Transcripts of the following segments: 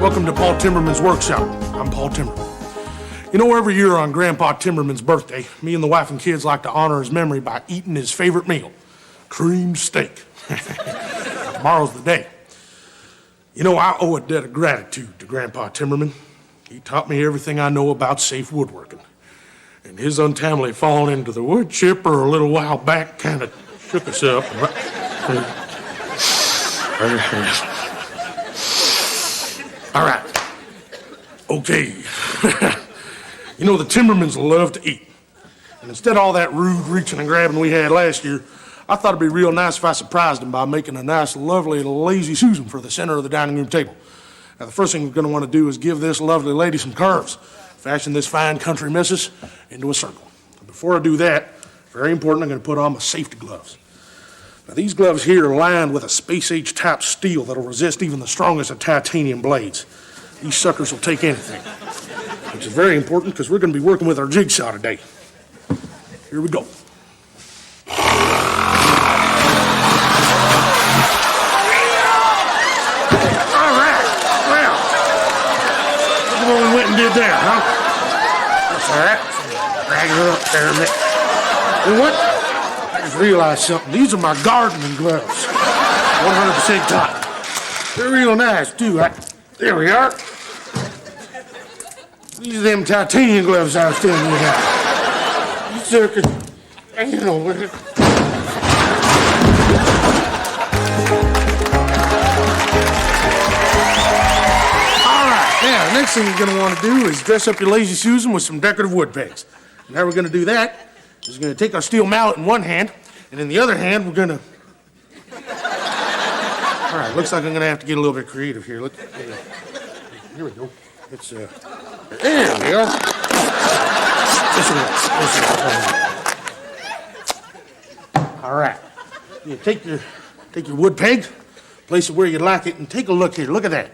Welcome to Paul Timberman's workshop. I'm Paul Timberman. You know, every year on Grandpa Timberman's birthday, me and the wife and kids like to honor his memory by eating his favorite meal, creamed steak. Tomorrow's the day. You know, I owe a debt of gratitude to Grandpa Timberman. He taught me everything I know about safe woodworking. And his untimely falling into the wood chipper a little while back kind of shook us up. All right. Okay. You know, the Timbermans love to eat. And instead of all that rude reaching and grabbing we had last year, I thought it'd be real nice if I surprised them by making a nice, lovely, lazy Susan for the center of the dining room table. Now, the first thing we're going to want to do is give this lovely lady some curves. Fashion this fine country missus into a circle. Before I do that, very important, I'm going to put on my safety gloves. Now, these gloves here are lined with a space-age type steel that'll resist even the strongest of titanium blades. These suckers will take anything, which is very important because we're going to be working with our jigsaw today. Here we go. All right, well, look at what we went and did there, huh? That's all right. Drag her up there a bit. You know what? I just realized something. These are my gardening gloves. 100% cotton. They're real nice, too. There we are. These are them titanium gloves I was telling you about. You suckers, you know what? All right, now, the next thing you're going to want to do is dress up your lazy Susan with some decorative wood pegs. And how we're going to do that is we're going to take our steel mallet in one hand, and in the other hand, we're going to... All right, looks like I'm going to have to get a little bit creative here. Look, here we go. It's, there we are. All right. You take your wood peg, place it where you like it, and take a look here. Look at that.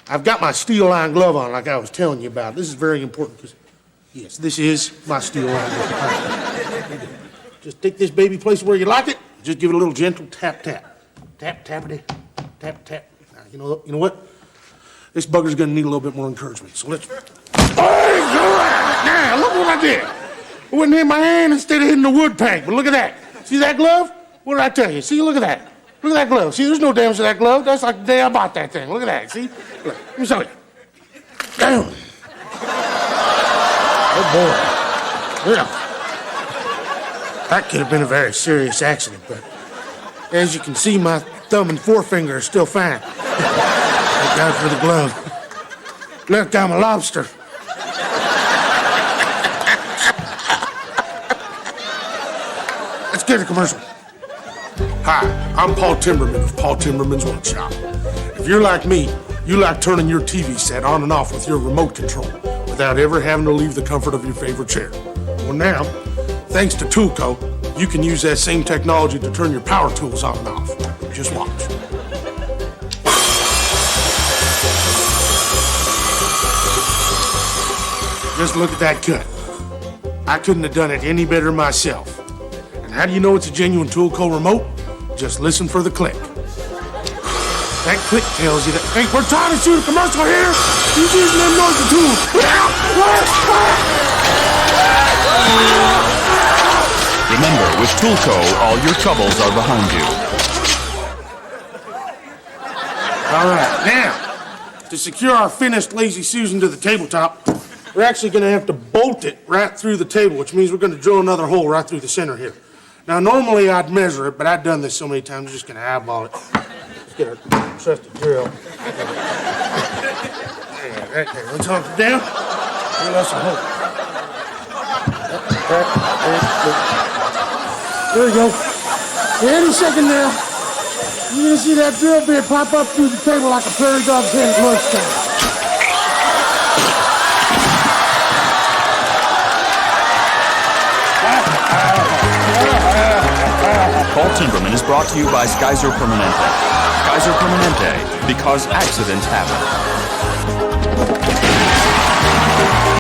I've got my steel line glove on like I was telling you about. This is very important because, yes, this is my steel line glove. Right. Just take this baby, place it where you like it. Just give it a little gentle tap, tap. Tap, tappity, tap, tap. Now, you know what? This bugger's gonna need a little bit more encouragement, so let's... Hey, all right. Now, look what I did. I went and hit my hand instead of hitting the wood peg, but look at that. See that glove? What did I tell you? See, look at that. Look at that glove. See, there's no damage to that glove. That's like the day I bought that thing. Look at that, see? Look, let me show you. Damn. Oh, boy. Yeah. That could have been a very serious accident, but as you can see, my thumb and forefinger are still fine. Thank God for the glove. Look, I'm a lobster. Let's get a commercial. Hi, I'm Paul Timberman of Paul Timberman's Workshop. If you're like me, you like turning your TV set on and off with your remote control without ever having to leave the comfort of your favorite chair. Well, now, thanks to Toolco, you can use that same technology to turn your power tools on and off. Just watch. Just look at that cut. I couldn't have done it any better myself. And how do you know it's a genuine Toolco remote? Just listen for the click. That click tells you that, hey, we're trying to shoot a commercial here. He's using them noisy tools. Remember, with Toolco, all your troubles are behind you. All right, now, to secure our finished Lazy Susan to the tabletop, we're actually going to have to bolt it right through the table, which means we're going to drill another hole right through the center here. Now, normally I'd measure it, but I've done this so many times, I'm just going to eyeball it. Let's get our trusted drill. Right there. Let's hump it down. Drill us a hole. There we go. Any second now, you're going to see that drill bit pop up through the table like a prairie dog's head at lunchtime. Paul Timberman is brought to you by Kaiser Permanente. Kaiser Permanente, because accidents happen.